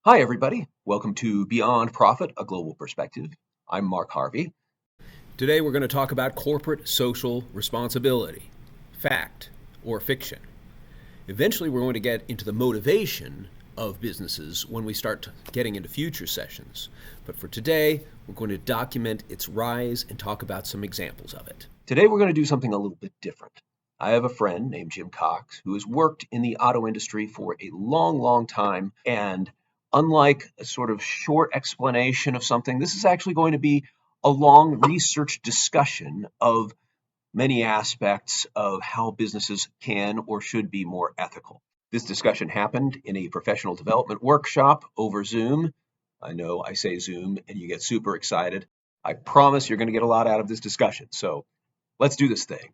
Hi, everybody. Welcome to Beyond Profit, a Global Perspective. I'm Mark Harvey. Today we're going to talk about corporate social responsibility, fact or fiction. Eventually we're going to get into the motivation of businesses when we start getting into future sessions. But for today, we're going to document its rise and talk about some examples of it. Today we're going to do something a little bit different. I have a friend named Jim Cox who has worked in the auto industry for a long time, and unlike a sort of short explanation of something, this is actually going to be a long research discussion of many aspects of how businesses can or should be more ethical. This discussion happened in a professional development workshop over Zoom. I know I say Zoom and you get super excited. I promise you're going to get a lot out of this discussion. So let's do this thing.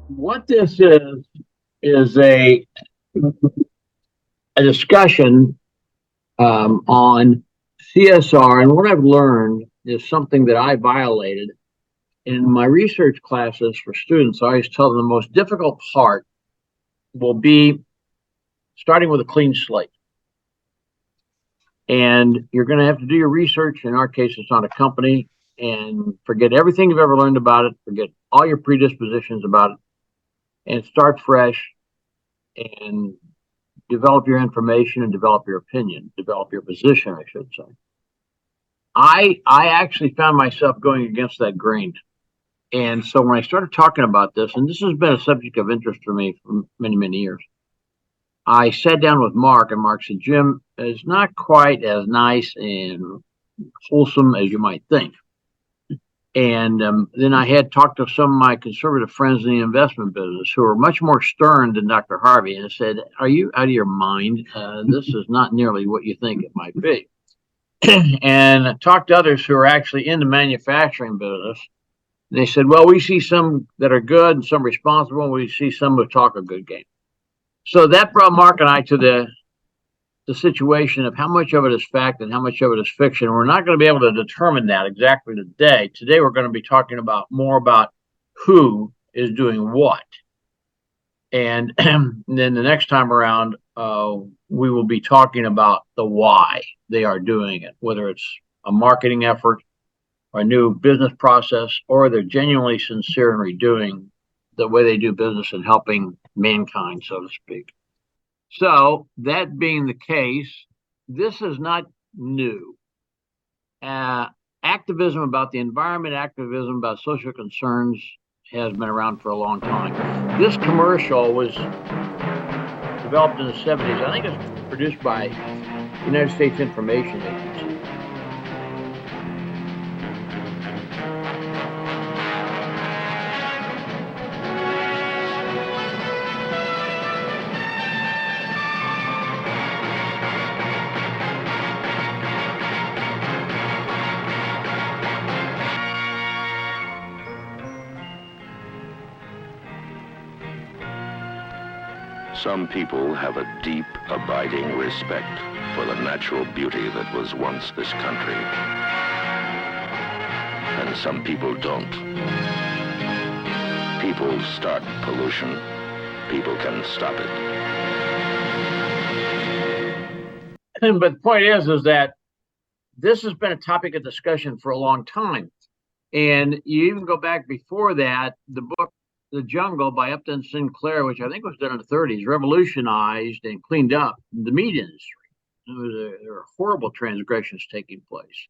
What this is a discussion on CSR, and what I've learned is something that I violated in my research classes for students. I always tell them the most difficult part will be starting with a clean slate. And you're going to have to do your research. In our case, it's on a company, and forget everything you've ever learned about it, forget all your predispositions about it, and start fresh and develop your information and develop your opinion, develop your position, I should say. I actually found myself going against that grain. And so when I started talking about this, and this has been a subject of interest for me for many years, I sat down with Mark, and Mark said, Jim, it's not quite as nice and wholesome as you might think. And then I had talked to some of my conservative friends in the investment business who are much more stern than Dr. Harvey, and said, are you out of your mind? This is not nearly what you think it might be. And I talked to others who are actually in the manufacturing business. And they said, well, we see some that are good and some responsible, and we see some who talk a good game. So that brought Mark and I to the situation of how much of it is fact and how much of it is fiction. We're not going to be able to determine that exactly today. Today, we're going to be talking more about who is doing what. And then the next time around, we will be talking about the why they are doing it, whether it's a marketing effort or a new business process, or they're genuinely sincere in redoing the way they do business and helping mankind, so to speak. So that being the case, this is not new. Activism about the environment, activism about social concerns has been around for a long time. This commercial was developed in the 70s. I think it's produced by the United States Information Agency. Some people have a deep, abiding respect for the natural beauty that was once this country. And some people don't. People start pollution. People can stop it. But the point is that this has been a topic of discussion for a long time. And you even go back before that, the book The Jungle by Upton Sinclair, which I think was done in the 30s, revolutionized and cleaned up the meat industry. There were horrible transgressions taking place.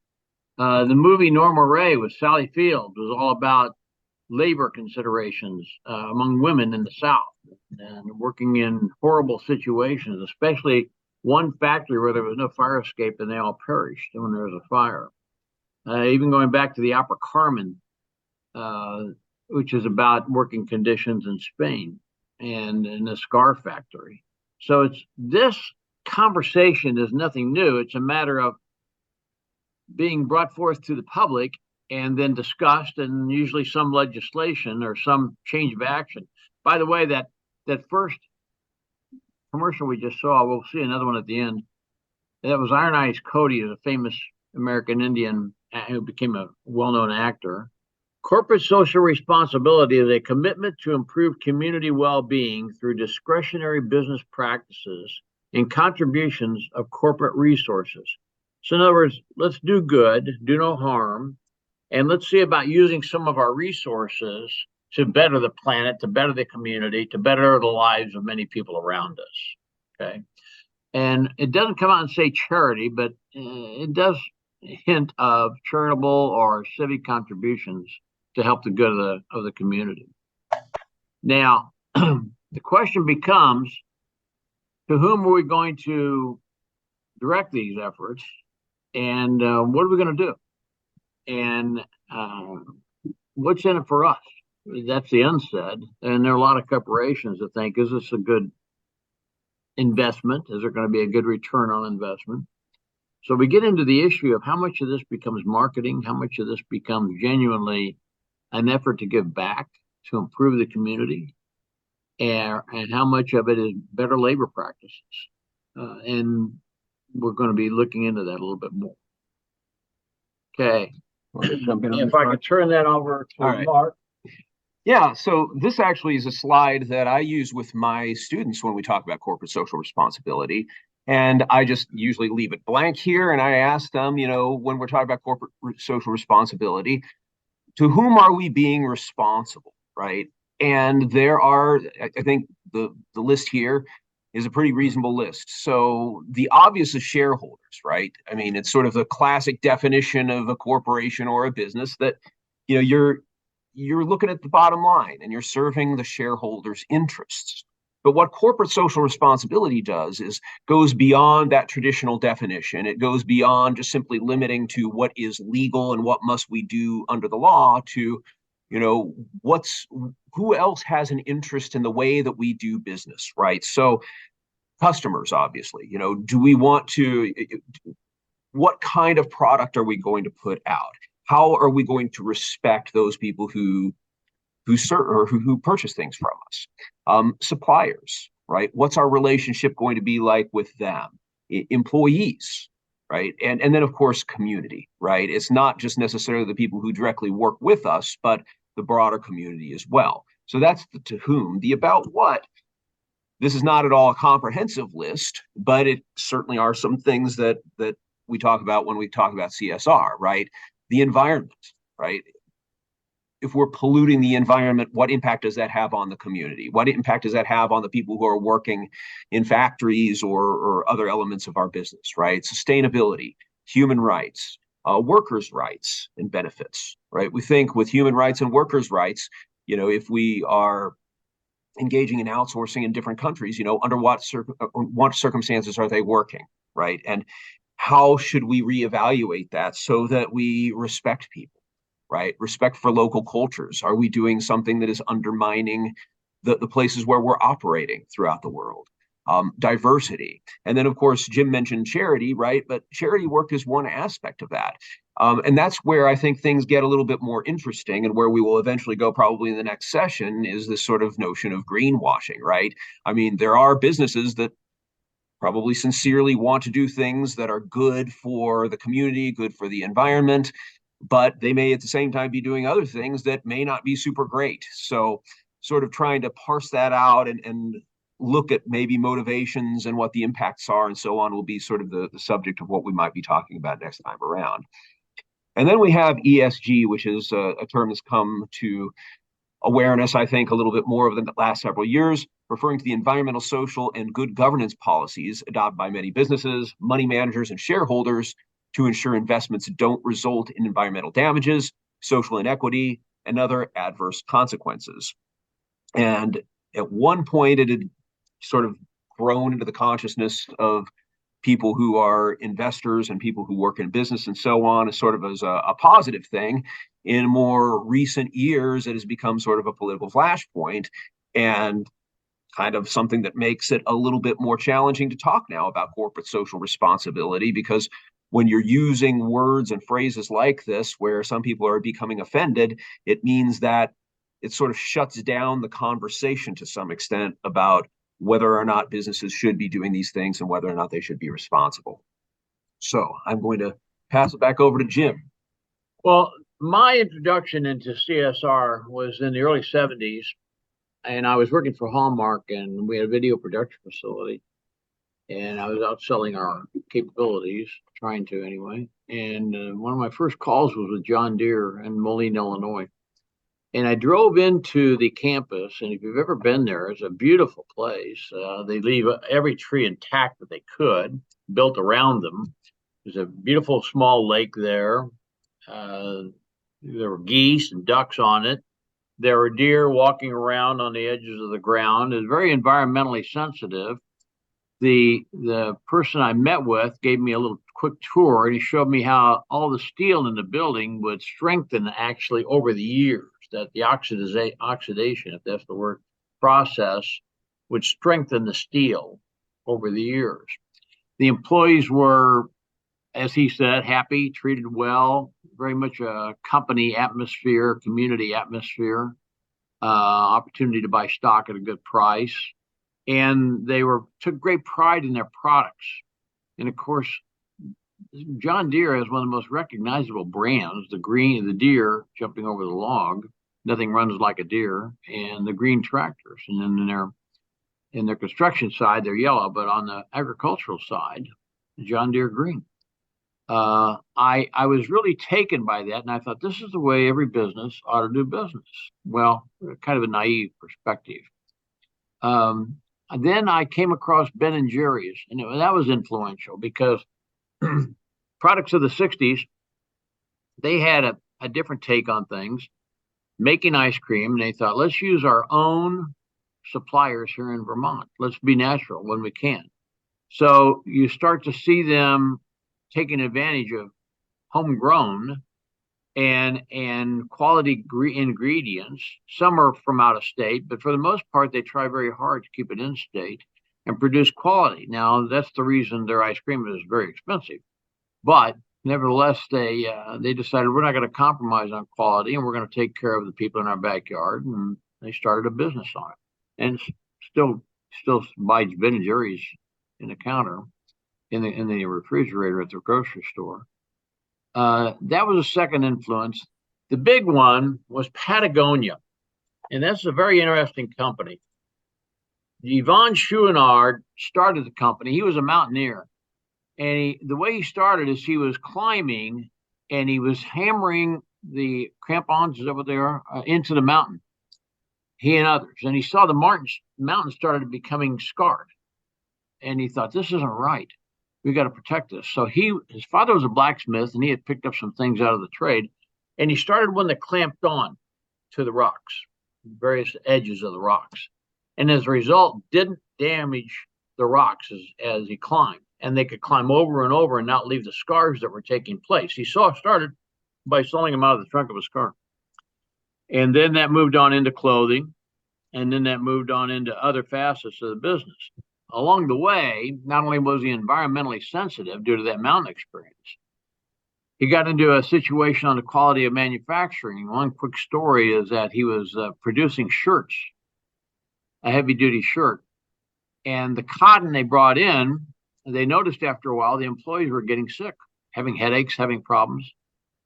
The movie Norma Ray with Sally Field was all about labor considerations among women in the South and working in horrible situations, especially one factory where there was no fire escape and they all perished when there was a fire. Even going back to the Opera Carmen, which is about working conditions in Spain and in the scar factory. So this conversation is nothing new. It's a matter of being brought forth to the public and then discussed, and usually some legislation or some change of action. By the way, that first commercial we just saw, we'll see another one at the end. That was Iron Eyes Cody, a famous American Indian who became a well-known actor. Corporate social responsibility is a commitment to improve community well-being through discretionary business practices and contributions of corporate resources. So in other words, let's do good, do no harm, and let's see about using some of our resources to better the planet, to better the community, to better the lives of many people around us. Okay. And it doesn't come out and say charity, but it does hint of charitable or civic contributions to help the good of the community. Now, the question becomes, to whom are we going to direct these efforts, and what are we going to do? And what's in it for us? That's the unsaid. And there are a lot of corporations that think, is this a good investment? Is there going to be a good return on investment? So we get into the issue of how much of this becomes marketing, how much of this becomes genuinely an effort to give back to improve the community, and how much of it is better labor practices. And we're going to be looking into that a little bit more. Okay. If I could turn that over to Mark. Yeah, so this actually is a slide that I use with my students when we talk about corporate social responsibility. And I just usually leave it blank here. And I ask them, when we're talking about corporate social responsibility, to whom are we being responsible, right? And there are, I think the list here is a pretty reasonable list. So the obvious is shareholders, right? I mean, it's sort of the classic definition of a corporation or a business that, you're looking at the bottom line and you're serving the shareholders' interests. But what corporate social responsibility does is goes beyond that traditional definition. It goes beyond just simply limiting to what is legal and what must we do under the law to, who else has an interest in the way that we do business, right? So customers, obviously, do we want to, what kind of product are we going to put out? How are we going to respect those people who purchase things from us? Suppliers, right? What's our relationship going to be like with them? Employees, right? And then, of course, community, right? It's not just necessarily the people who directly work with us, but the broader community as well. So that's the to whom. The about what, this is not at all a comprehensive list, but it certainly are some things that we talk about when we talk about CSR, right? The environment, right? If we're polluting the environment, what impact does that have on the community? What impact does that have on the people who are working in factories or other elements of our business, right? Sustainability, human rights, workers' rights and benefits, right? We think with human rights and workers' rights, if we are engaging in outsourcing in different countries, under what circumstances are they working, right? And how should we reevaluate that so that we respect people, right? Respect for local cultures. Are we doing something that is undermining the places where we're operating throughout the world? Diversity. And then, of course, Jim mentioned charity, right? But charity work is one aspect of that. And that's where I think things get a little bit more interesting, and where we will eventually go probably in the next session is this sort of notion of greenwashing, right? I mean, there are businesses that probably sincerely want to do things that are good for the community, good for the environment, but they may at the same time be doing other things that may not be super great. So sort of trying to parse that out and look at maybe motivations and what the impacts are and so on will be sort of the subject of what we might be talking about next time around. And then we have ESG, which is a term that's come to awareness, I think, a little bit more over the last several years, referring to the environmental, social, and good governance policies adopted by many businesses, money managers, and shareholders to ensure investments don't result in environmental damages, social inequity, and other adverse consequences. And at one point, it had sort of grown into the consciousness of people who are investors and people who work in business and so on, as sort of as a positive thing. In more recent years, it has become sort of a political flashpoint and kind of something that makes it a little bit more challenging to talk now about corporate social responsibility, because when you're using words and phrases like this, where some people are becoming offended, it means that it sort of shuts down the conversation to some extent about whether or not businesses should be doing these things and whether or not they should be responsible. So I'm going to pass it back over to Jim. Well, my introduction into CSR was in the early 70s, and I was working for Hallmark, and we had a video production facility, and I was out selling our capabilities, trying to anyway. And one of my first calls was with John Deere in Moline, Illinois. And I drove into the campus, and if you've ever been there, it's a beautiful place. They leave every tree intact that they could, built around them. There's a beautiful small lake there. There were geese and ducks on it. There were deer walking around on the edges of the ground. It's very environmentally sensitive. The person I met with gave me a little quick tour, and he showed me how all the steel in the building would strengthen actually over the years, that the oxidation, if that's the word, process would strengthen the steel over the years. The employees were, as he said, happy, treated well, very much a company atmosphere, community atmosphere, opportunity to buy stock at a good price. And they took great pride in their products. And of course, John Deere has one of the most recognizable brands, the Deere jumping over the log. Nothing runs like a deer, and the green tractors. And then in their construction side, they're yellow, but on the agricultural side, John Deere green. I was really taken by that, and I thought this is the way every business ought to do business. Well, kind of a naive perspective. Then I came across Ben & Jerry's, and that was influential because products of the 60s, they had a different take on things, making ice cream. And they thought, let's use our own suppliers here in Vermont. Let's be natural when we can. So you start to see them taking advantage of homegrown and quality ingredients. Some are from out of state, but for the most part, they try very hard to keep it in state and produce quality. Now, that's the reason their ice cream is very expensive. But nevertheless, they decided we're not going to compromise on quality, and we're going to take care of the people in our backyard. And they started a business on it, and still buys Ben & Jerry's in the counter, in the refrigerator at the grocery store. That was a second influence. The big one was Patagonia, and that's a very interesting company. Yvon Chouinard started the company. He was a mountaineer, and the way he started is he was climbing, and he was hammering the crampons, is that what they are, into the mountain, he and others. And he saw the mountain started becoming scarred, and he thought, this isn't right. We got to protect this. So his father was a blacksmith, and he had picked up some things out of the trade, and he started one that clamped on to the rocks, various edges of the rocks, and as a result, didn't damage the rocks as he climbed, and they could climb over and over and not leave the scars that were taking place. He started by selling them out of the trunk of his car, and then that moved on into clothing, and then that moved on into other facets of the business. Along the way, not only was he environmentally sensitive due to that mountain experience, he got into a situation on the quality of manufacturing. One quick story is that he was producing shirts, a heavy-duty shirt, and the cotton they brought in, they noticed after a while the employees were getting sick, having headaches, having problems.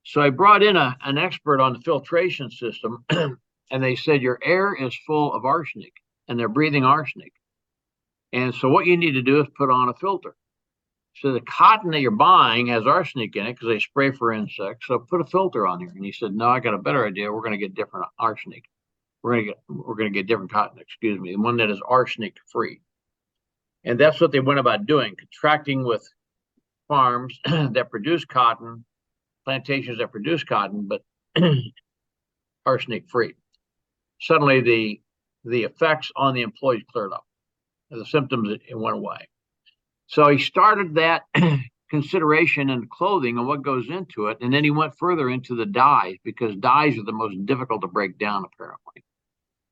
So I brought in an expert on the filtration system, and they said, your air is full of arsenic, and they're breathing arsenic. And so what you need to do is put on a filter. So the cotton that you're buying has arsenic in it because they spray for insects. So put a filter on here. And he said, no, I got a better idea. We're going to get different arsenic. We're going to get different cotton, excuse me, the one that is arsenic free. And that's what they went about doing, contracting with farms that produce cotton, plantations that produce cotton, but arsenic free. Suddenly the effects on the employees cleared up. The symptoms, it went away. So he started that consideration in clothing and what goes into it. And then he went further into the dyes, because dyes are the most difficult to break down, apparently,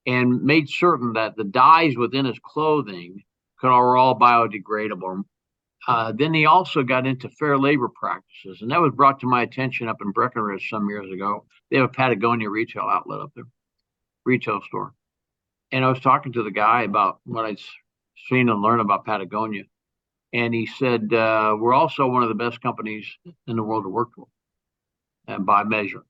and made certain that the dyes within his clothing are all biodegradable. Then he also got into fair labor practices, and that was brought to my attention up in Breckenridge some years ago. They have a Patagonia retail outlet up there, retail store. And I was talking to the guy about what I'd seen and learned about Patagonia. And he said, we're also one of the best companies in the world to work for, and by measure.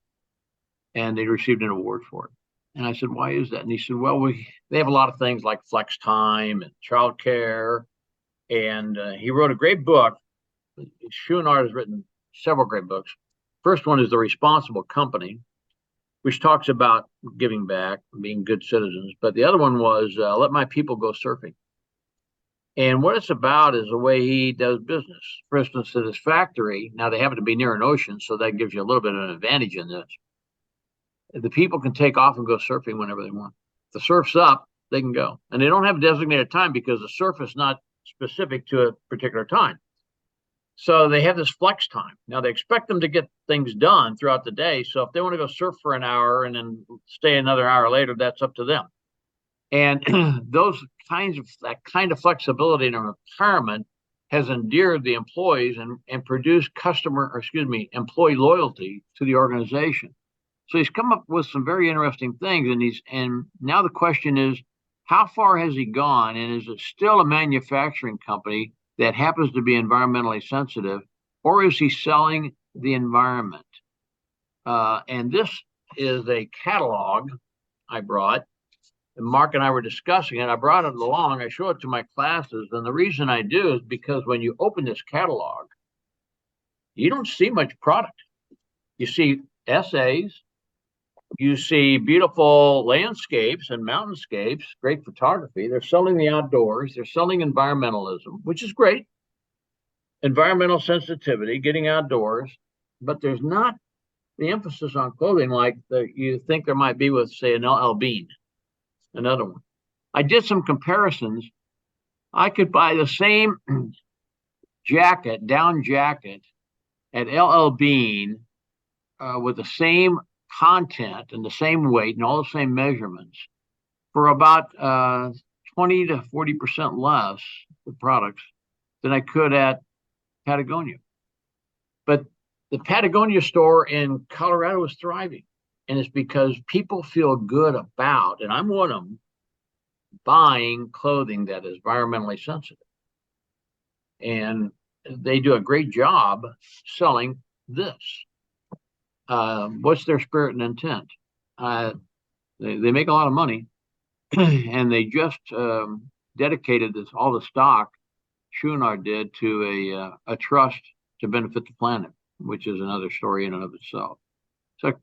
And they received an award for it. And I said, why is that? And he said, well, they have a lot of things like flex time and childcare. And he wrote a great book. Chouinard has written several great books. First one is The Responsible Company, which talks about giving back, being good citizens. But the other one was Let My People Go Surfing. And what it's about is the way he does business. For instance, at his factory, now they happen to be near an ocean, so that gives you a little bit of an advantage in this. The people can take off and go surfing whenever they want. If the surf's up, they can go. And they don't have designated time because the surf is not specific to a particular time. So they have this flex time. Now they expect them to get things done throughout the day. So if they want to go surf for an hour and then stay another hour later, that's up to them. And that kind of flexibility in a retirement has endeared the employees and produced employee loyalty to the organization. So he's come up with some very interesting things, and now the question is, how far has he gone, and is it still a manufacturing company that happens to be environmentally sensitive, or is he selling the environment? And this is a catalog I brought, and Mark and I were discussing it. I brought it along. I show it to my classes, and the reason I do is because when you open this catalog, you don't see much product. You see essays. You see beautiful landscapes and mountainscapes, great photography. They're selling the outdoors. They're selling environmentalism, which is great. Environmental sensitivity, getting outdoors. But there's not the emphasis on clothing like you think there might be with, say, an LL Bean, another one. I did some comparisons. I could buy the same down jacket at LL Bean with the same content and the same weight and all the same measurements for about 20 to 40% less the products than I could at Patagonia. But the Patagonia store in Colorado is thriving, and it's because people feel good about, and I'm one of them, buying clothing that is environmentally sensitive. And they do a great job selling this. What's their spirit and intent? They make a lot of money, and they just dedicated all the stock Chouinard did to a trust to benefit the planet, which is another story in and of itself. So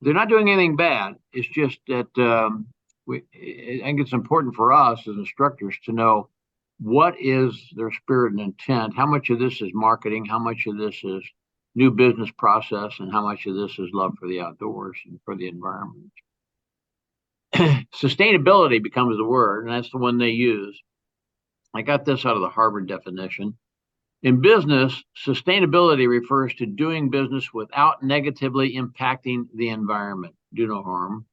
they're not doing anything bad. It's just that I think it's important for us as instructors to know what is their spirit and intent, how much of this is marketing, how much of this is new business process, and how much of this is love for the outdoors and for the environment. Sustainability becomes the word, and that's the one they use. I got this out of the Harvard definition. In business, sustainability refers to doing business without negatively impacting the environment, do no harm,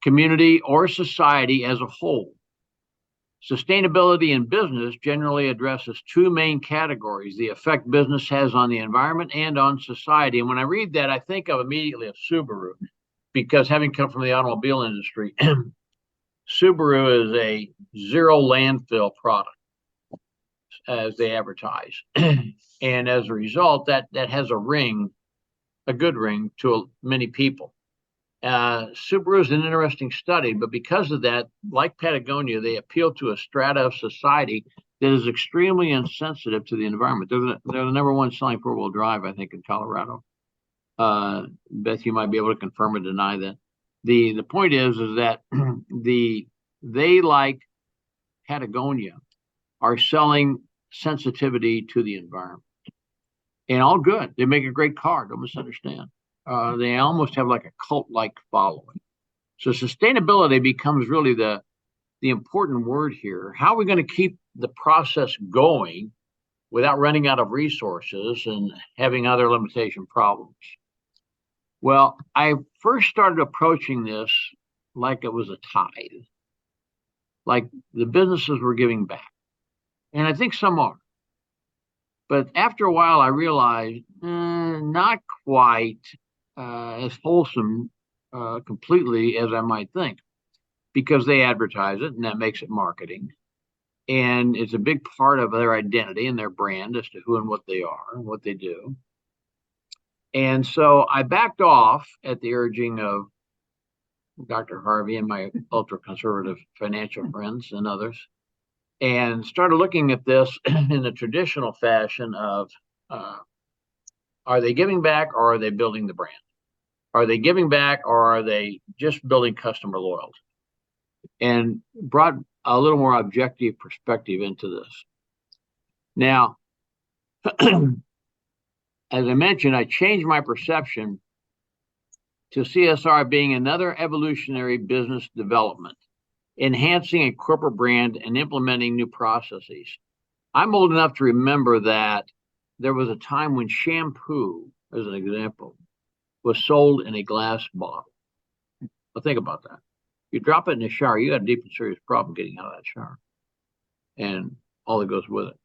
community, or society as a whole. Sustainability in business generally addresses two main categories: the effect business has on the environment and on society. And when I read that, I think of immediately of Subaru, because having come from the automobile industry, Subaru is a zero landfill product, as they advertise. And as a result, that has a good ring to many people. Subaru is an interesting study, but because of that, like Patagonia, they appeal to a strata of society that is extremely insensitive to the environment. They're the number one selling four-wheel drive, I think, in Colorado. Beth, you might be able to confirm or deny that. The point is that they, like Patagonia, are selling sensitivity to the environment. And all good. They make a great car, don't misunderstand. They almost have like a cult-like following. So sustainability becomes really the important word here. How are we going to keep the process going without running out of resources and having other limitation problems? Well, I first started approaching this like it was a tithe, like the businesses were giving back. And I think some are. But after a while, I realized not quite as wholesome completely as I might think, because they advertise it and that makes it marketing. And it's a big part of their identity and their brand as to who and what they are and what they do. And so I backed off at the urging of Dr. Harvey and my ultra conservative financial friends and others, and started looking at this in the traditional fashion of are they giving back or are they building the brand? Are they giving back or are they just building customer loyalty? And brought a little more objective perspective into this. Now, as I mentioned, I changed my perception to CSR being another evolutionary business development, enhancing a corporate brand and implementing new processes. I'm old enough to remember that there was a time when shampoo, as an example, was sold in a glass bottle. Well, think about that. You drop it in the shower, you got a deep and serious problem getting out of that shower and all that goes with it.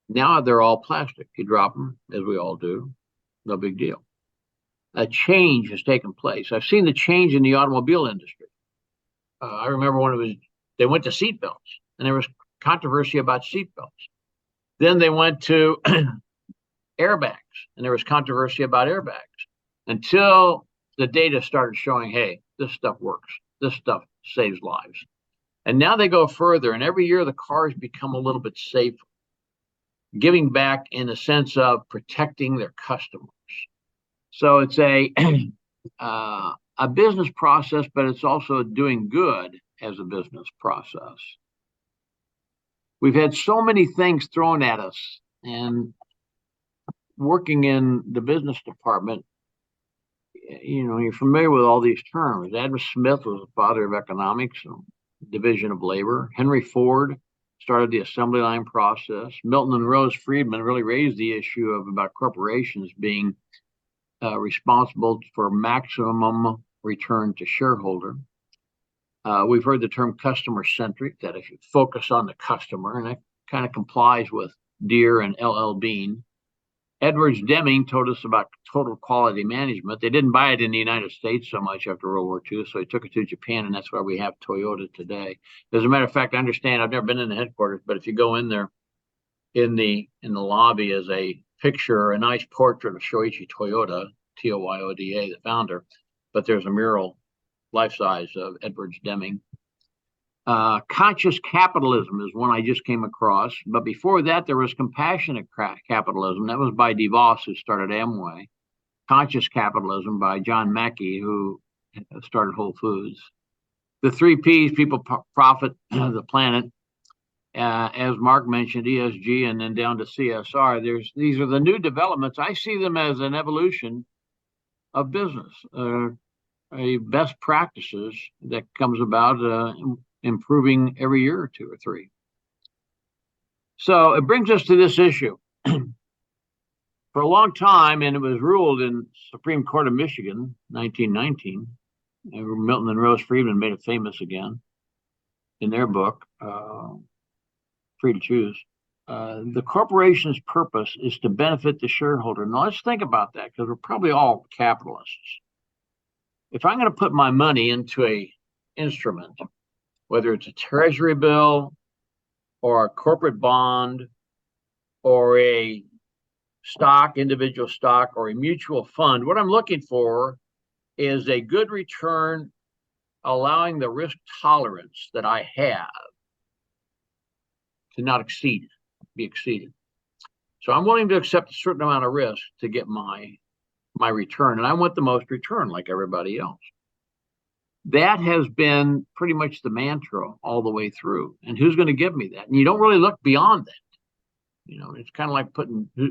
Now they're all plastic. You drop them, as we all do, no big deal. A change has taken place. I've seen the change in the automobile industry. I remember when they went to seatbelts, and there was controversy about seatbelts. Then they went to airbags, and there was controversy about airbags, until the data started showing, hey, this stuff works. This stuff saves lives. And now they go further, and every year the cars become a little bit safer, giving back in the sense of protecting their customers. So it's a business process, but it's also doing good as a business process. We've had so many things thrown at us, and working in the business department, you're familiar with all these terms. Adam Smith was the father of economics and division of labor. Henry Ford started the assembly line process. Milton and Rose Friedman really raised the issue about corporations being responsible for maximum return to shareholder. We've heard the term customer-centric, that if you focus on the customer, and that kind of complies with Deere and LL Bean. Edwards Deming told us about total quality management. They didn't buy it in the United States so much after World War II, so he took it to Japan, and that's why we have Toyota today. As a matter of fact, I understand, I've never been in the headquarters, but if you go in there, in the lobby is a picture, a nice portrait of Shoichi Toyoda, Toyoda, the founder, but there's a mural, life-size, of Edwards Deming. Conscious capitalism is one I just came across, but before that there was compassionate capitalism. That was by DeVos, who started Amway. Conscious capitalism by John Mackey, who started Whole Foods. The 3 Ps: people, profit, the planet. As Mark mentioned, ESG, and then down to CSR. These are the new developments. I see them as an evolution of business, a best practices that comes about improving every year or 2 or 3. So it brings us to this issue. For a long time, and it was ruled in Supreme Court of Michigan, 1919, Milton and Rose Friedman made it famous again in their book, Free to Choose. The corporation's purpose is to benefit the shareholder. Now let's think about that, because we're probably all capitalists. If I'm going to put my money into a instrument, whether it's a treasury bill or a corporate bond or a stock, individual stock, or a mutual fund, what I'm looking for is a good return, allowing the risk tolerance that I have to not be exceeded. So I'm willing to accept a certain amount of risk to get my return, and I want the most return like everybody else. That has been pretty much the mantra all the way through. And who's going to give me that? And you don't really look beyond that. It's kind of like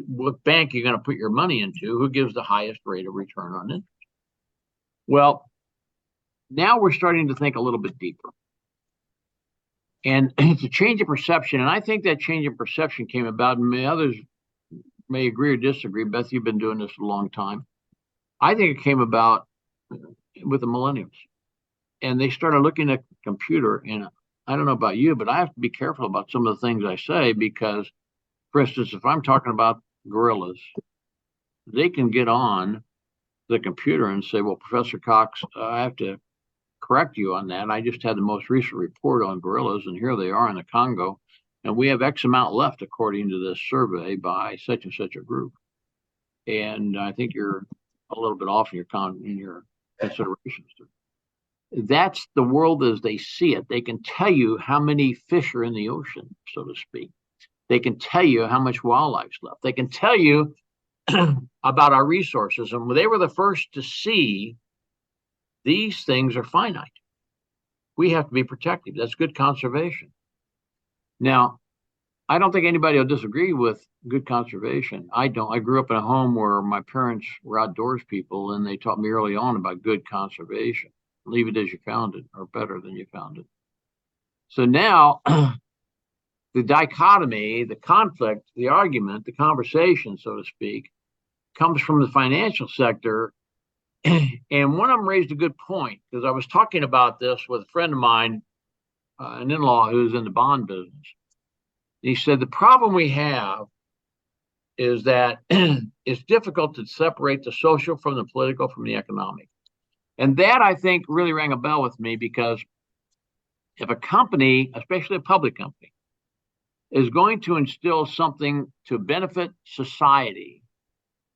what bank you're going to put your money into, who gives the highest rate of return on interest. Well, now we're starting to think a little bit deeper. And it's a change of perception. And I think that change of perception came about, and others may agree or disagree. Beth, you've been doing this a long time. I think it came about with the millennials. And they started looking at the computer, and I don't know about you, but I have to be careful about some of the things I say, because For instance, if I'm talking about gorillas, they can get on the computer and say, well, Professor Cox, I have to correct you on that. I just had the most recent report on gorillas, and here they are in the Congo, and we have X amount left according to this survey by such and such a group. And I think you're a little bit off in your considerations. That's the world as they see it. They can tell you how many fish are in the ocean, so to speak. They can tell you how much wildlife's left. They can tell you about our resources. And they were the first to see these things are finite. We have to be protective. That's good conservation. Now, I don't think anybody will disagree with good conservation. I don't. I grew up in a home where my parents were outdoors people, and they taught me early on about good conservation. Leave it as you found it, or better than you found it. So now the dichotomy, the conflict, the argument, the conversation, so to speak, comes from the financial sector. And one of them raised a good point, because I was talking about this with a friend of mine, an in-law who's in the bond business. He said, the problem we have is that it's difficult to separate the social from the political from the economic. And that, I think, really rang a bell with me, because if a company, especially a public company, is going to instill something to benefit society,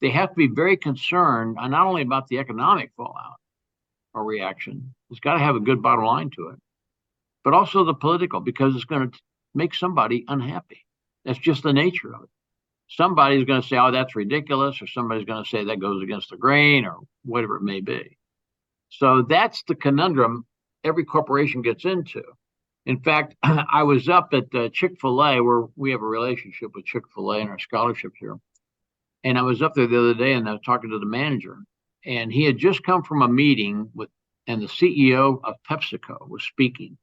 they have to be very concerned not only about the economic fallout or reaction, it's got to have a good bottom line to it, but also the political, because it's going to make somebody unhappy. That's just the nature of it. Somebody's going to say, oh, that's ridiculous, or somebody's going to say that goes against the grain, or whatever it may be. So that's the conundrum every corporation gets into. In fact, I was up at Chick-fil-A, where we have a relationship with Chick-fil-A and our scholarships here. And I was up there the other day, and I was talking to the manager, and he had just come from a meeting and the CEO of PepsiCo was speaking.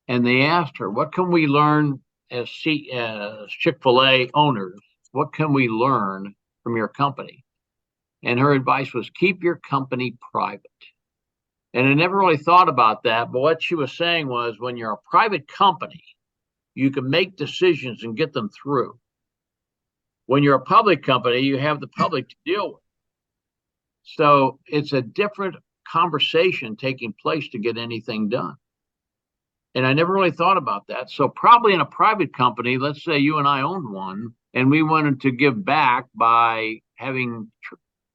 And they asked her, what can we learn as Chick-fil-A owners? What can we learn from your company? And her advice was, keep your company private. And I never really thought about that. But what she was saying was, when you're a private company, you can make decisions and get them through. When you're a public company, you have the public to deal with. So it's a different conversation taking place to get anything done. And I never really thought about that. So probably in a private company, let's say you and I owned one, and we wanted to give back by having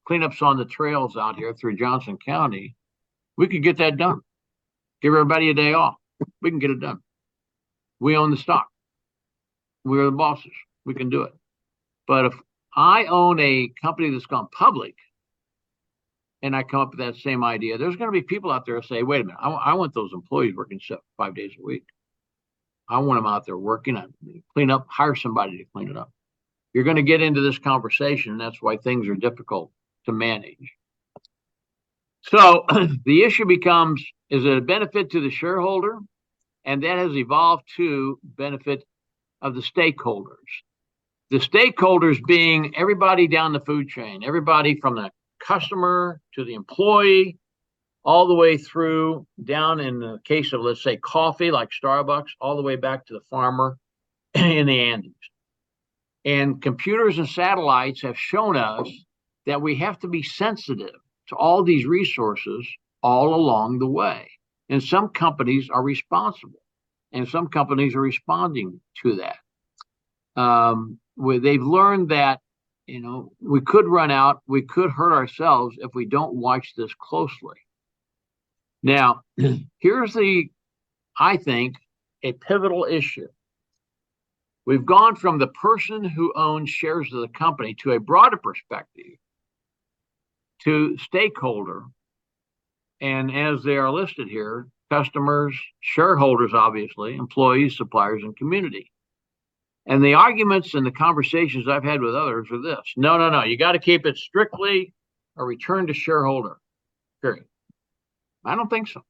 cleanups on the trails out here through Johnson County, we could get that done. Give everybody a day off. We can get it done. We own the stock. We're the bosses. We can do it. But if I own a company that's gone public and I come up with that same idea, there's going to be people out there who say, wait a minute, I want those employees working 5 days a week. I want them out there working on clean up, hire somebody to clean it up. You're going to get into this conversation, and that's why things are difficult to manage. So the issue becomes, is it a benefit to the shareholder? And that has evolved to benefit of the stakeholders. The stakeholders being everybody down the food chain, everybody from the customer to the employee, all the way through down in the case of, let's say, coffee, like Starbucks, all the way back to the farmer in the Andes. And computers and satellites have shown us that we have to be sensitive to all these resources all along the way. And some companies are responsible, and some companies are responding to that. Where they've learned that, we could run out, we could hurt ourselves if we don't watch this closely. Now, here's I think, a pivotal issue. We've gone from the person who owns shares of the company to a broader perspective, to stakeholder, and as they are listed here, customers, shareholders, obviously, employees, suppliers, and community. And the arguments and the conversations I've had with others are this: no, you got to keep it strictly a return to shareholder, period. I don't think so.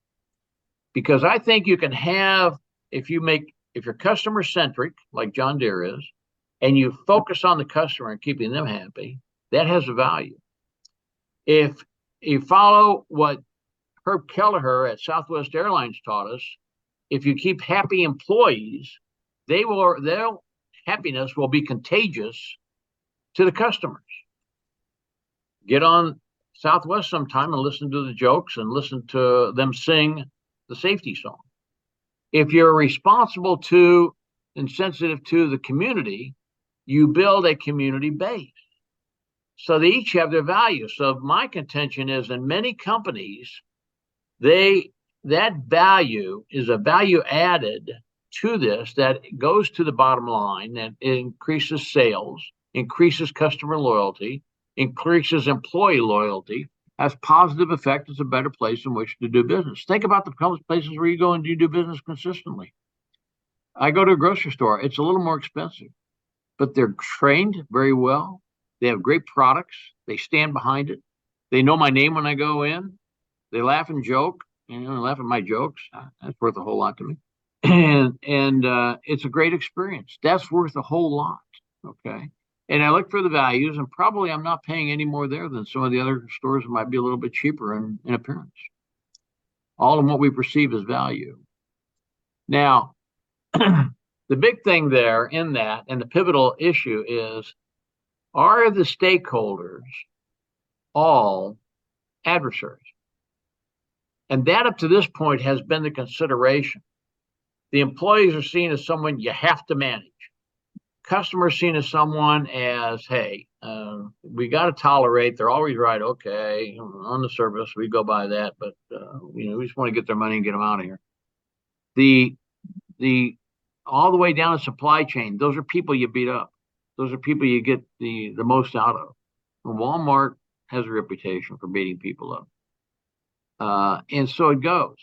Because I think you can have, if you're customer centric, like John Deere is, and you focus on the customer and keeping them happy, that has a value. If you follow what Herb Kelleher at Southwest Airlines taught us, if you keep happy employees, they'll happiness will be contagious to the customers. Get on Southwest sometime and listen to the jokes and listen to them sing the safety song. If you're responsible to and sensitive to the community, you build a community base. So they each have their value. So my contention is in many companies, that value is a value added to this that goes to the bottom line, and it increases sales, increases customer loyalty, increases employee loyalty, has positive effect. It's a better place in which to do business. Think about the places where you go and you do business consistently. I go to a grocery store. It's a little more expensive, but they're trained very well. They have great products. They stand behind it. They know my name when I go in. They laugh and joke, laugh at my jokes. That's worth a whole lot to me. And it's a great experience. That's worth a whole lot. Okay. And I look for the values, and probably I'm not paying any more there than some of the other stores that might be a little bit cheaper in appearance. All in what we perceive as value. Now, the big thing there in that, and the pivotal issue is, are the stakeholders all adversaries? And that up to this point has been the consideration. The employees are seen as someone you have to manage. Customers seen as someone as, hey, we got to tolerate. They're always right. Okay, on the surface, we go by that, but we just want to get their money and get them out of here. The all the way down the supply chain, those are people you beat up. Those are people you get the most out of. And Walmart has a reputation for beating people up. And so it goes.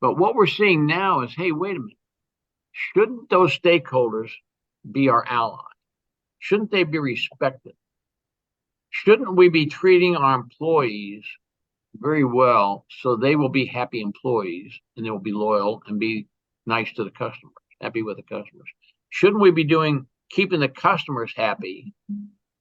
But what we're seeing now is, hey, wait a minute. Shouldn't those stakeholders be our ally? Shouldn't they be respected? Shouldn't we be treating our employees very well so they will be happy employees and they will be loyal and be nice to the customers, happy with the customers? Shouldn't we be keeping the customers happy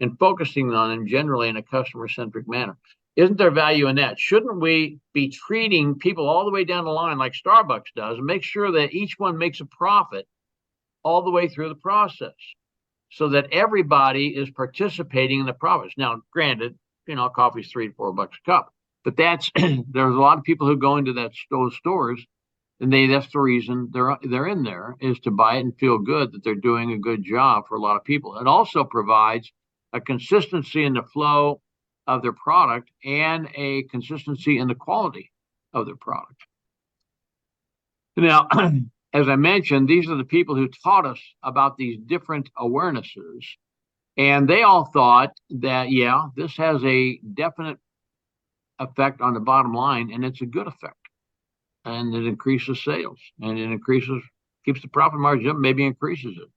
and focusing on them generally in a customer-centric manner? Isn't there value in that? Shouldn't we be treating people all the way down the line like Starbucks does and make sure that each one makes a profit all the way through the process so that everybody is participating in the profits? Now, granted, coffee's $3 to $4 a cup, but that's there's a lot of people who go into those stores, and that's the reason they're in there, is to buy it and feel good that they're doing a good job for a lot of people. It also provides a consistency in the flow of their product and a consistency in the quality of their product. Now, as I mentioned, these are the people who taught us about these different awarenesses, and they all thought that, yeah, this has a definite effect on the bottom line, and it's a good effect, and it increases sales, and it keeps the profit margin up, maybe increases it.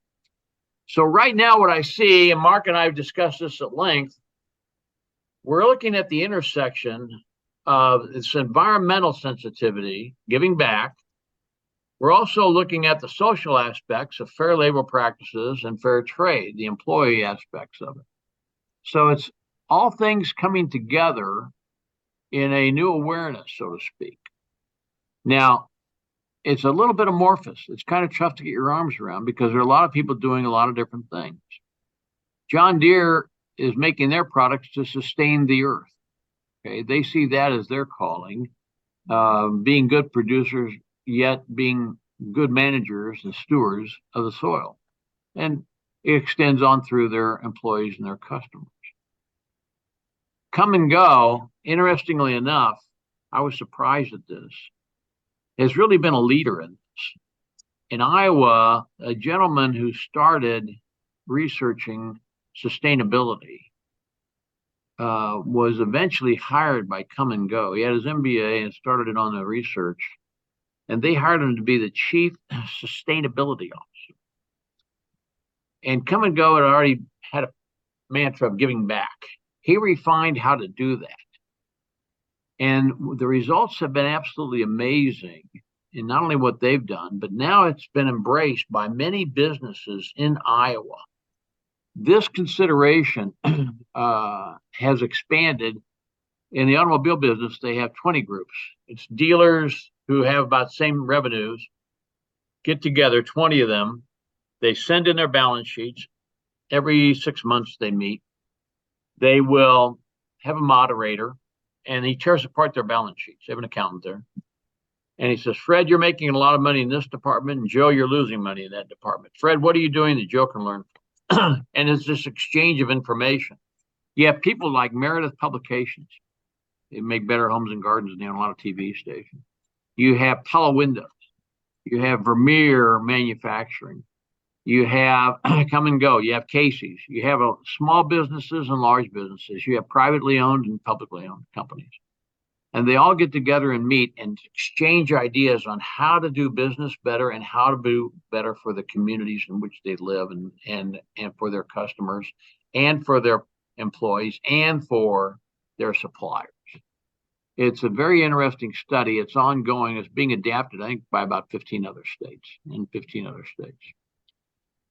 So right now what I see, and Mark and I have discussed this at length, we're looking at the intersection of this environmental sensitivity, giving back. We're also looking at the social aspects of fair labor practices and fair trade, the employee aspects of it. So it's all things coming together in a new awareness, so to speak. Now, it's a little bit amorphous. It's kind of tough to get your arms around because there are a lot of people doing a lot of different things. John Deere is making their products to sustain the earth. Okay, they see that as their calling, being good producers, yet being good managers and stewards of the soil. And it extends on through their employees and their customers. Come and Go, interestingly enough, I was surprised at this, has really been a leader in this. In Iowa, a gentleman who started researching sustainability was eventually hired by Come and Go. He had his MBA and started it on the research, and they hired him to be the chief sustainability officer. And Come and Go had already had a mantra of giving back. He refined how to do that. And the results have been absolutely amazing in not only what they've done, but now it's been embraced by many businesses in Iowa. This consideration has expanded. In the automobile business, they have 20 groups. It's dealers who have about the same revenues, get together, 20 of them. They send in their balance sheets. Every 6 months they meet. They will have a moderator, and he tears apart their balance sheets. They have an accountant there. And he says, Fred, you're making a lot of money in this department, and Joe, you're losing money in that department. Fred, what are you doing that Joe can learn from? And it's this exchange of information. You have people like Meredith Publications. They make Better Homes and Gardens, and they have a lot of TV stations. You have Pella Windows. You have Vermeer Manufacturing. You have Come and Go. You have Casey's. You have small businesses and large businesses. You have privately owned and publicly owned companies. And they all get together and meet and exchange ideas on how to do business better and how to do better for the communities in which they live and for their customers and for their employees and for their suppliers. It's a very interesting study. It's ongoing. It's being adapted, I think, by about 15 other states.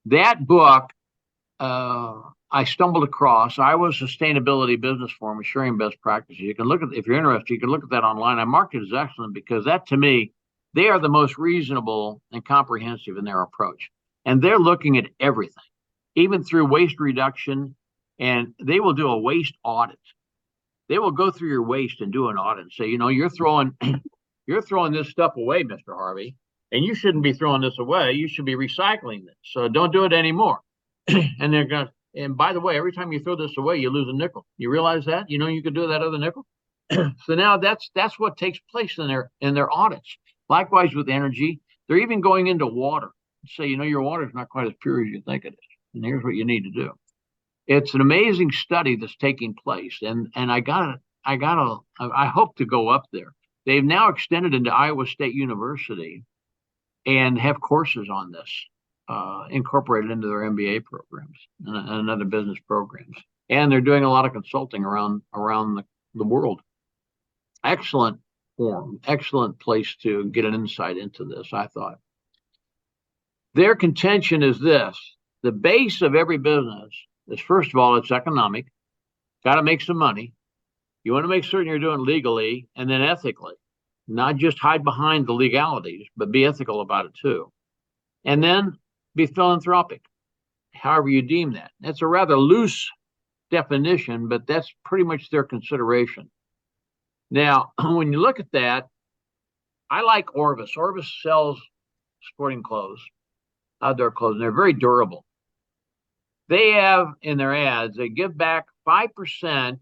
That book, I stumbled across. I was Sustainability Business Forum, Assuring Best Practices. You can look at, if you're interested, you can look at that online. I marked it as excellent because that, to me, they are the most reasonable and comprehensive in their approach. And they're looking at everything, even through waste reduction, and they will do a waste audit. They will go through your waste and do an audit and say, you're throwing this stuff away, Mr. Harvey, and you shouldn't be throwing this away. You should be recycling this. So don't do it anymore. And they're going to, and by the way, every time you throw this away, you lose a nickel. You realize that? You could do that other nickel. So now that's what takes place in their audits. Likewise with energy, they're even going into water. Say, your water is not quite as pure as you think it is. And here's what you need to do. It's an amazing study that's taking place. And I hope to go up there. They've now extended into Iowa State University and have courses on this. Incorporated into their MBA programs and other business programs. And they're doing a lot of consulting around the world. Excellent forum, excellent place to get an insight into this, I thought. Their contention is this: the base of every business is, first of all, it's economic. Got to make some money. You want to make certain you're doing legally and then ethically, not just hide behind the legalities, but be ethical about it too. And then be philanthropic, however you deem that. That's a rather loose definition, but that's pretty much their consideration. Now, when you look at that, I like Orvis. Orvis sells sporting clothes, outdoor clothes, and they're very durable. They have in their ads, they give back 5%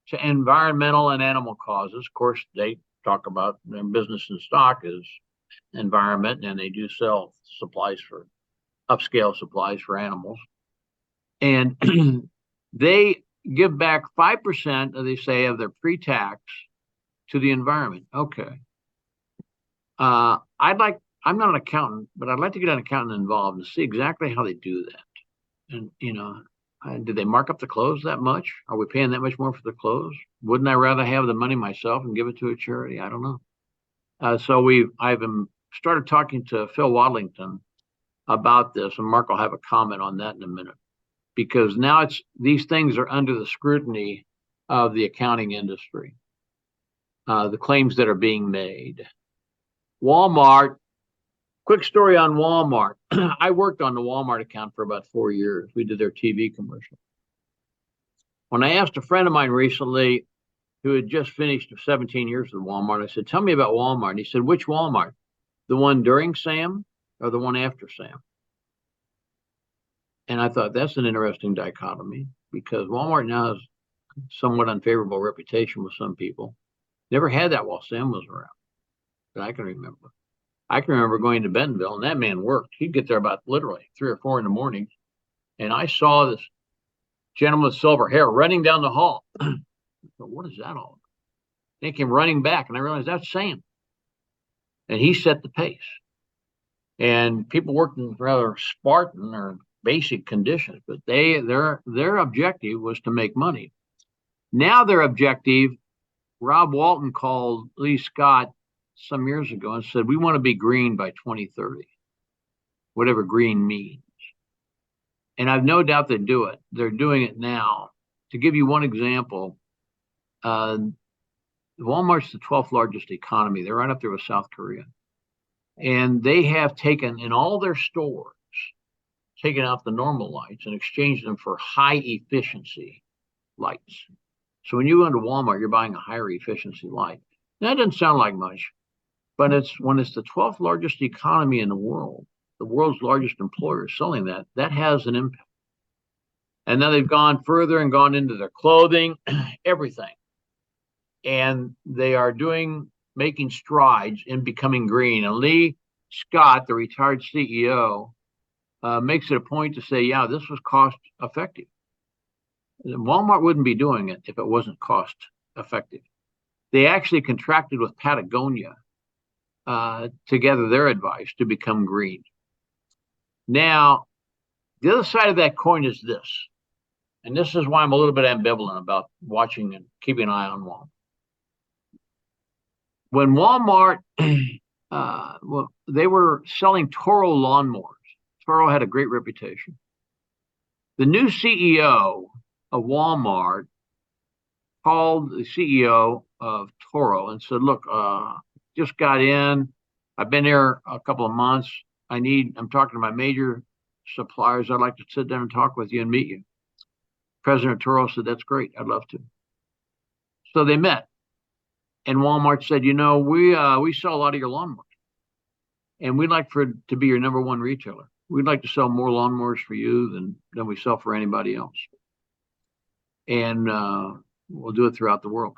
to environmental and animal causes. Of course, they talk about their business and stock is environment, and they do sell supplies for upscale supplies for animals. And they give back 5%, they say, of their pre-tax to the environment. Okay. I'm not an accountant, but I'd like to get an accountant involved and see exactly how they do that. And, do they mark up the clothes that much? Are we paying that much more for the clothes? Wouldn't I rather have the money myself and give it to a charity? I don't know. So I've started talking to Phil Wadlington about this, and Mark will have a comment on that in a minute, because now these things are under the scrutiny of the accounting industry, the claims that are being made. Walmart, quick story on Walmart. I worked on the Walmart account for about 4 years. We did their TV commercial. When I asked a friend of mine recently who had just finished 17 years with Walmart, I said, tell me about Walmart. And he said, which Walmart? The one during Sam or the one after Sam? And I thought that's an interesting dichotomy, because Walmart now has somewhat unfavorable reputation with some people. Never had that while Sam was around, that I can remember. I can remember going to Bentonville, and that man worked. He'd get there about literally 3 or 4 in the morning, and I saw this gentleman with silver hair running down the hall. I thought, what is that all about? They came running back, and I realized that's Sam. And he set the pace. And people worked in rather Spartan or basic conditions, but their objective was to make money. Now their objective, Rob Walton called Lee Scott some years ago and said, we want to be green by 2030, whatever green means. And I've no doubt they do it. They're doing it now. To give you one example, Walmart's the 12th largest economy. They're right up there with South Korea. And they have taken in all their stores taking out the normal lights and exchanging them for high efficiency lights. So when you go into Walmart, you're buying a higher efficiency light. Now, that doesn't sound like much, but when it's the 12th largest economy in the world's largest employer selling that has an impact. And now they've gone further and gone into their clothing, everything. And they are making strides in becoming green. And Lee Scott, the retired CEO, makes it a point to say, yeah, this was cost effective. Walmart wouldn't be doing it if it wasn't cost effective. They actually contracted with Patagonia to gather their advice to become green. Now, the other side of that coin is this, and this is why I'm a little bit ambivalent about watching and keeping an eye on Walmart. When Walmart, they were selling Toro lawnmowers. Toro had a great reputation. The new CEO of Walmart called the CEO of Toro and said, look, just got in. I've been here a couple of months. I'm talking to my major suppliers. I'd like to sit down and talk with you and meet you. President Toro said, that's great. I'd love to. So they met. And Walmart said, we sell a lot of your lawnmowers. And we'd like to be your number one retailer. We'd like to sell more lawnmowers for you than we sell for anybody else. And we'll do it throughout the world.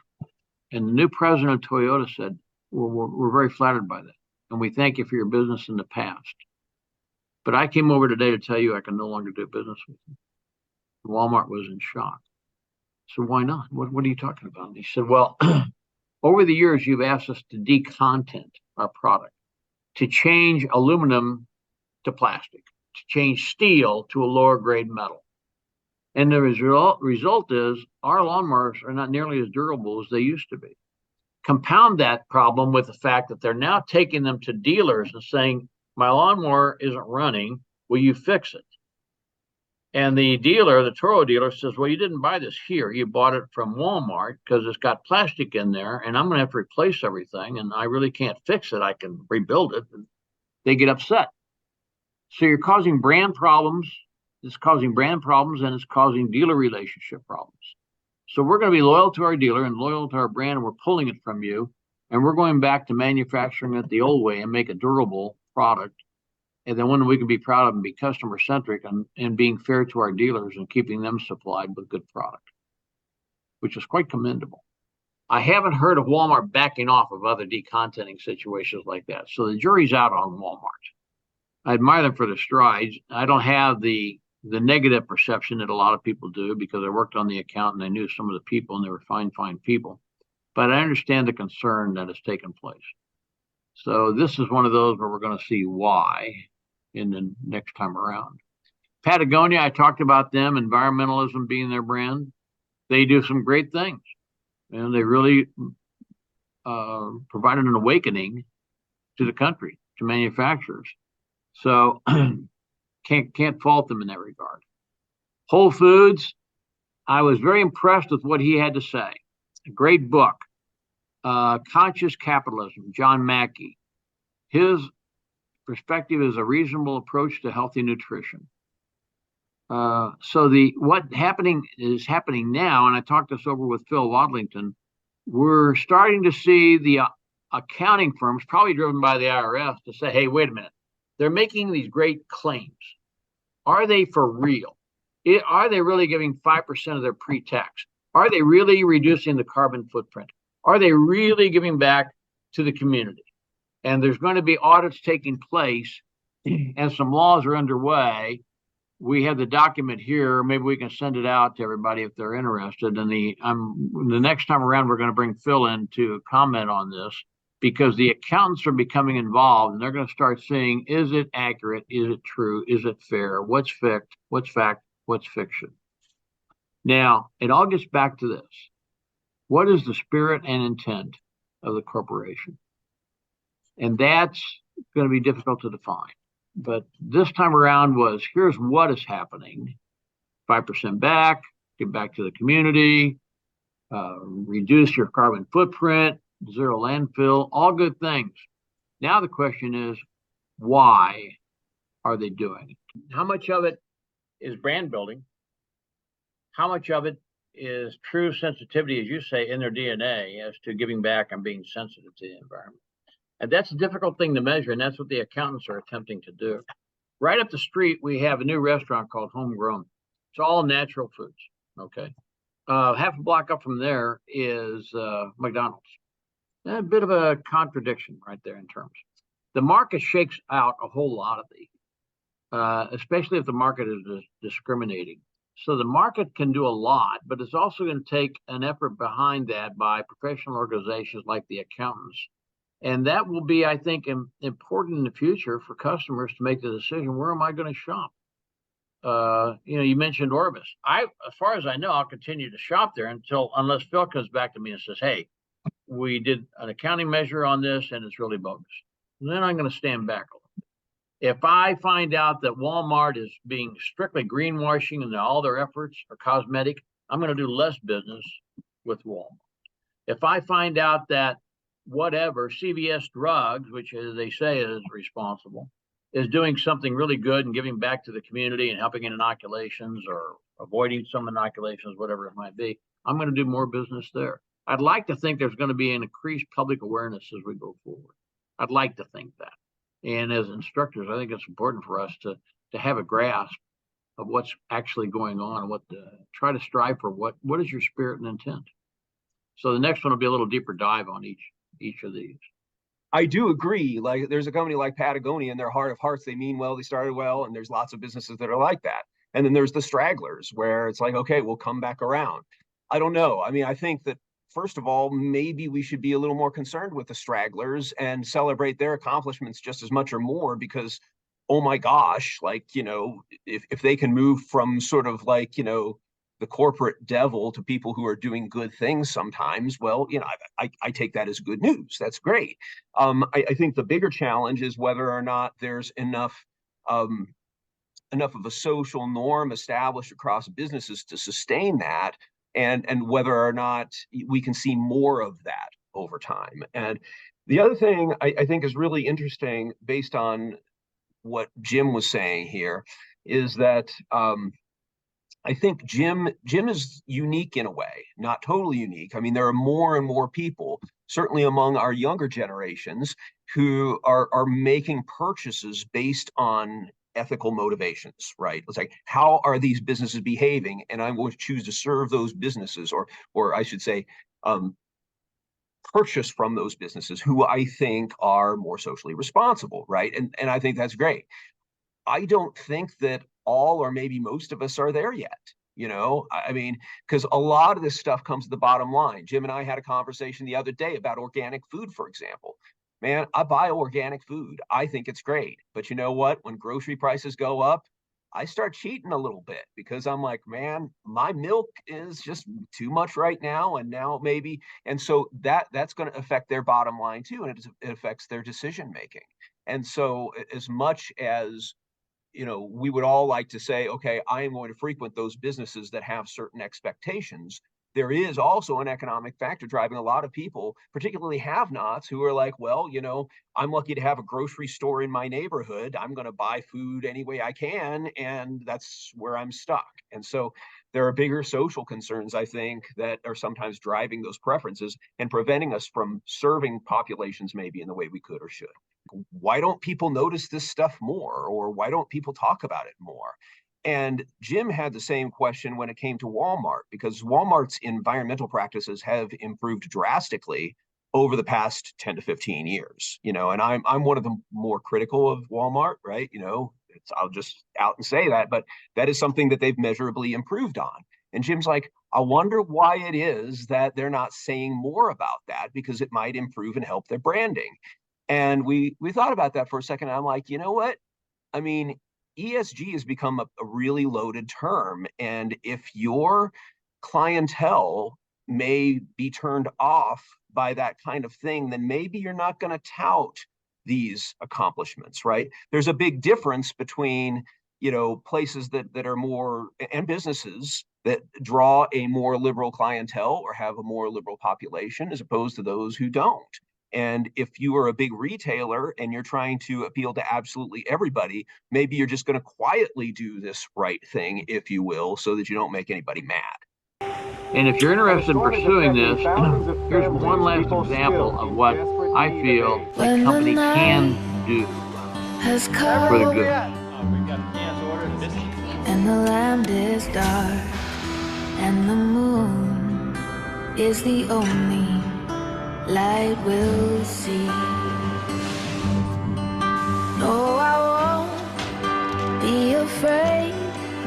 And the new president of Toyota said, we're very flattered by that. And we thank you for your business in the past. But I came over today to tell you I can no longer do business with you. Walmart was in shock. So why not? What are you talking about? And he said, well, over the years, you've asked us to decontent our product, to change aluminum to plastic, to change steel to a lower grade metal. And the result is our lawnmowers are not nearly as durable as they used to be. Compound that problem with the fact that they're now taking them to dealers and saying, my lawnmower isn't running, will you fix it? And the dealer, the Toro dealer, says, well, you didn't buy this here. You bought it from Walmart because it's got plastic in there, and I'm going to have to replace everything, and I really can't fix it. I can rebuild it. And they get upset. So you're causing brand problems. It's causing brand problems, and it's causing dealer relationship problems. So we're going to be loyal to our dealer and loyal to our brand, and we're pulling it from you, and we're going back to manufacturing it the old way and make a durable product. And then one we can be proud of and be customer centric and being fair to our dealers and keeping them supplied with good product, which is quite commendable. I haven't heard of Walmart backing off of other decontenting situations like that. So the jury's out on Walmart. I admire them for their strides. I don't have the negative perception that a lot of people do because I worked on the account and I knew some of the people and they were fine people. But I understand the concern that has taken place. So this is one of those where we're going to see why in the next time around. Patagonia, I talked about them, environmentalism being their brand. They do some great things. And they really provided an awakening to the country, to manufacturers. So can't fault them in that regard. Whole Foods, I was very impressed with what he had to say. A great book, Conscious Capitalism, John Mackey. His perspective is a reasonable approach to healthy nutrition. So what is happening now, and I talked this over with Phil Wadlington, we're starting to see the accounting firms, probably driven by the IRS, to say, hey, wait a minute, they're making these great claims. Are they for real? Are they really giving 5% of their pre-tax? Are they really reducing the carbon footprint? Are they really giving back to the community? And there's going to be audits taking place and some laws are underway. We have the document here. Maybe we can send it out to everybody if they're interested. And the next time around, we're going to bring Phil in to comment on this because the accountants are becoming involved and they're going to start seeing, is it accurate? Is it true? Is it fair? What's fact? What's fiction? Now, it all gets back to this. What is the spirit and intent of the corporation? And that's going to be difficult to define. But this time around was, here's what is happening. 5% back, give back to the community, reduce your carbon footprint, zero landfill, all good things. Now the question is, why are they doing? How much of it is brand building? How much of it is true sensitivity, as you say, in their DNA as to giving back and being sensitive to the environment? And that's a difficult thing to measure, and that's what the accountants are attempting to do. Right up the street, we have a new restaurant called Homegrown. It's all natural foods, okay? Half a block up from there is McDonald's. A bit of a contradiction right there in terms. The market shakes out a whole lot of these, especially if the market is discriminating. So the market can do a lot, but it's also going to take an effort behind that by professional organizations like the accountants. And that will be, I think, important in the future for customers to make the decision, where am I going to shop? You mentioned Orbis. As far as I know, I'll continue to shop there unless Phil comes back to me and says, hey, we did an accounting measure on this and it's really bogus. And then I'm going to stand back a little bit. If I find out that Walmart is being strictly greenwashing and all their efforts are cosmetic, I'm going to do less business with Walmart. If I find out that whatever CVS Drugs, which they say is responsible, is doing something really good and giving back to the community and helping in inoculations or avoiding some inoculations, whatever it might be, I'm going to do more business there. I'd like to think there's going to be an increased public awareness as we go forward. I'd like to think that. And as instructors, I think it's important for us to have a grasp of what's actually going on and try to strive for what is your spirit and intent. So the next one will be a little deeper dive on each of these. I do agree. Like, there's a company like Patagonia, in their heart of hearts, they mean well, they started well, and there's lots of businesses that are like that. And then there's the stragglers where it's like, okay, we'll come back around. I don't know. I mean, I think that, first of all, maybe we should be a little more concerned with the stragglers and celebrate their accomplishments just as much or more, because, oh my gosh, if they can move from sort of the corporate devil to people who are doing good things sometimes, well, I take that as good news. That's great. I think the bigger challenge is whether or not there's enough of a social norm established across businesses to sustain that, and whether or not we can see more of that over time. And the other thing I think is really interesting, based on what Jim was saying here, is that I think Jim is unique in a way, not totally unique. I mean, there are more and more people, certainly among our younger generations, who are making purchases based on ethical motivations, right? It's like, how are these businesses behaving? And I'm going to choose to serve those businesses, or I should say, purchase from those businesses who I think are more socially responsible, right? And I think that's great. I don't think that all, or maybe most of us, are there yet. I mean, because a lot of this stuff comes to the bottom line. Jim and I had a conversation the other day about organic food, for example. Man, I buy organic food. I think it's great. But you know what? When grocery prices go up, I start cheating a little bit, because I'm like, man, my milk is just too much right now. And now maybe, and so that's going to affect their bottom line too. And it affects their decision making. And so, as much as we would all like to say, okay, I am going to frequent those businesses that have certain expectations, there is also an economic factor driving a lot of people, particularly have-nots, who are like, well, I'm lucky to have a grocery store in my neighborhood. I'm going to buy food any way I can, and that's where I'm stuck. And so there are bigger social concerns, I think, that are sometimes driving those preferences and preventing us from serving populations maybe in the way we could or should. Why don't people notice this stuff more? Or why don't people talk about it more? And Jim had the same question when it came to Walmart, because Walmart's environmental practices have improved drastically over the past 10 to 15 years. And I'm one of the more critical of Walmart, right? I'll just out and say that, but that is something that they've measurably improved on. And Jim's like, I wonder why it is that they're not saying more about that, because it might improve and help their branding. And we thought about that for a second. And I'm like, you know what? I mean, ESG has become a really loaded term. And if your clientele may be turned off by that kind of thing, then maybe you're not going to tout these accomplishments, right? There's a big difference between, places that are more, and businesses that draw a more liberal clientele or have a more liberal population, as opposed to those who don't. And if you are a big retailer and you're trying to appeal to absolutely everybody, maybe you're just going to quietly do this right thing, if you will, so that you don't make anybody mad. And if you're interested in pursuing this, here's one last example of what I feel a company can do for the good. And the land is dark, and the moon is the only light we'll see. No, I won't be afraid.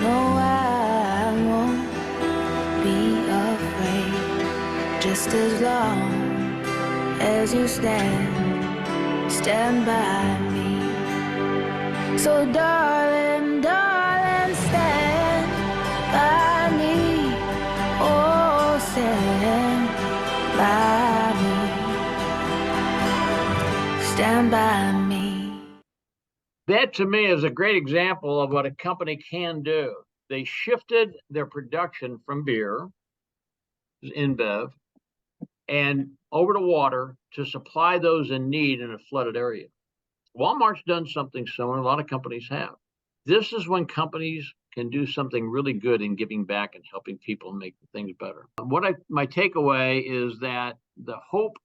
No, I won't be afraid. Just as long as you stand by me. So darling, darling, stand by me. Oh, stand by me. Stand by me. That to me is a great example of what a company can do. They shifted their production from beer, InBev, and over to water to supply those in need in a flooded area. Walmart's done something similar. A lot of companies have. This is when companies can do something really good in giving back and helping people make things better. My takeaway is that the hope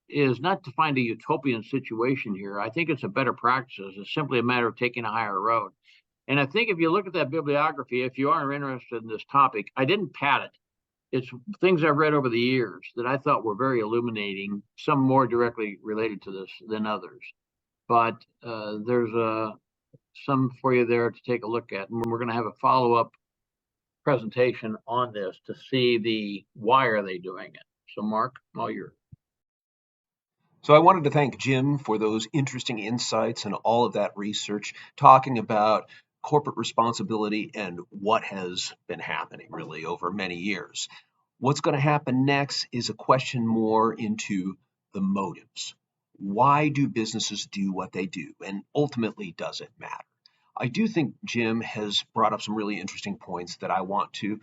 is not to find a utopian situation here. I think it's a better practices. It's simply a matter of taking a higher road. And I think if you look at that bibliography, if you are interested in this topic, I didn't pad it. It's things I've read over the years that I thought were very illuminating, some more directly related to this than others. But there's some for you there to take a look at. And we're going to have a follow-up presentation on this to see why are they doing it. So Mark, all yours. So I wanted to thank Jim for those interesting insights and all of that research, talking about corporate responsibility and what has been happening really over many years. What's going to happen next is a question more into the motives. Why do businesses do what they do? And ultimately, does it matter? I do think Jim has brought up some really interesting points that I want to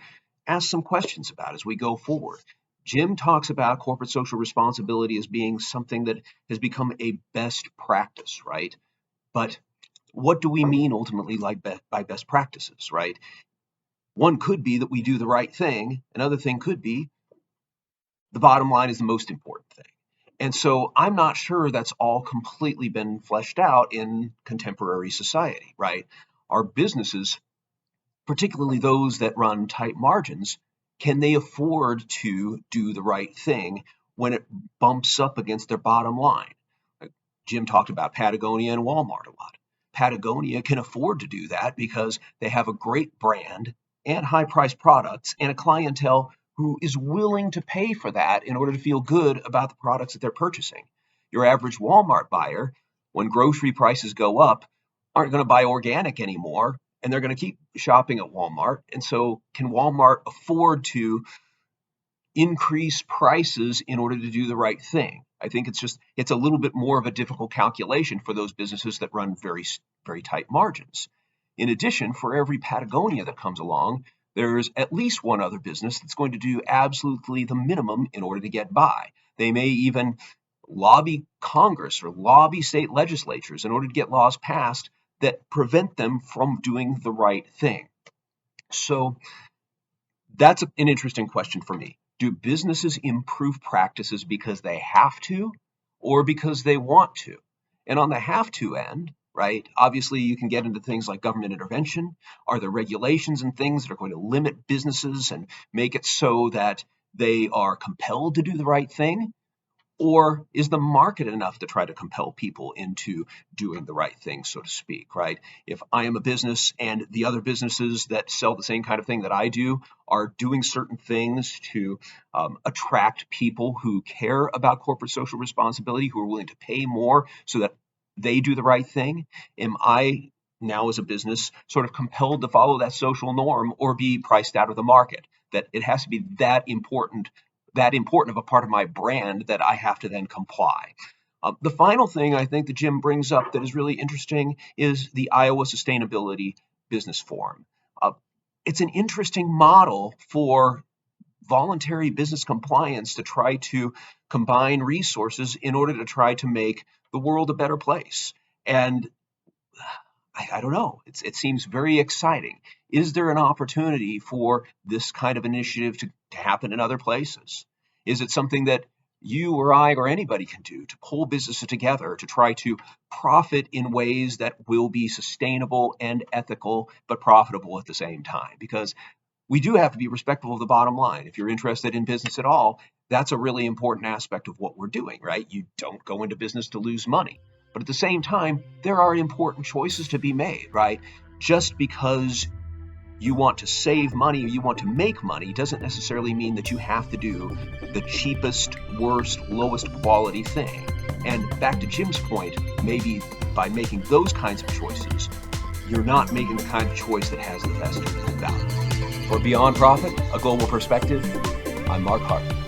ask some questions about as we go forward. Jim talks about corporate social responsibility as being something that has become a best practice, right? But what do we mean ultimately by best practices, right? One could be that we do the right thing. Another thing could be the bottom line is the most important thing. And so I'm not sure that's all completely been fleshed out in contemporary society, right? Our businesses, particularly those that run tight margins, can they afford to do the right thing when it bumps up against their bottom line? Jim talked about Patagonia and Walmart a lot. Patagonia can afford to do that because they have a great brand and high-priced products and a clientele who is willing to pay for that in order to feel good about the products that they're purchasing. Your average Walmart buyer, when grocery prices go up, aren't going to buy organic anymore, and they're going to keep shopping at Walmart. And so can Walmart afford to increase prices in order to do the right thing? I think it's a little bit more of a difficult calculation for those businesses that run very, very tight margins. In addition, for every Patagonia that comes along, there's at least one other business that's going to do absolutely the minimum in order to get by. They may even lobby Congress or lobby state legislatures in order to get laws passed that prevent them from doing the right thing. So that's an interesting question for me. Do businesses improve practices because they have to or because they want to? And on the have to end, right, obviously you can get into things like government intervention. Are there regulations and things that are going to limit businesses and make it so that they are compelled to do the right thing? Or is the market enough to try to compel people into doing the right thing, so to speak, right? If I am a business and the other businesses that sell the same kind of thing that I do are doing certain things to attract people who care about corporate social responsibility, who are willing to pay more so that they do the right thing, am I now as a business sort of compelled to follow that social norm or be priced out of the market? That it has to be that important of a part of my brand that I have to then comply. The final thing I think that Jim brings up that is really interesting is the Iowa Sustainability Business Forum. It's an interesting model for voluntary business compliance to try to combine resources in order to try to make the world a better place. And I don't know, it seems very exciting. Is there an opportunity for this kind of initiative to happen in other places? Is it something that you or I or anybody can do to pull businesses together to try to profit in ways that will be sustainable and ethical, but profitable at the same time? Because we do have to be respectful of the bottom line. If you're interested in business at all, that's a really important aspect of what we're doing, right? You don't go into business to lose money. But at the same time, there are important choices to be made, right? Just because you want to save money or you want to make money doesn't necessarily mean that you have to do the cheapest, worst, lowest quality thing. And back to Jim's point, maybe by making those kinds of choices, you're not making the kind of choice that has the best value. For Beyond Profit, a global perspective, I'm Mark Harvey.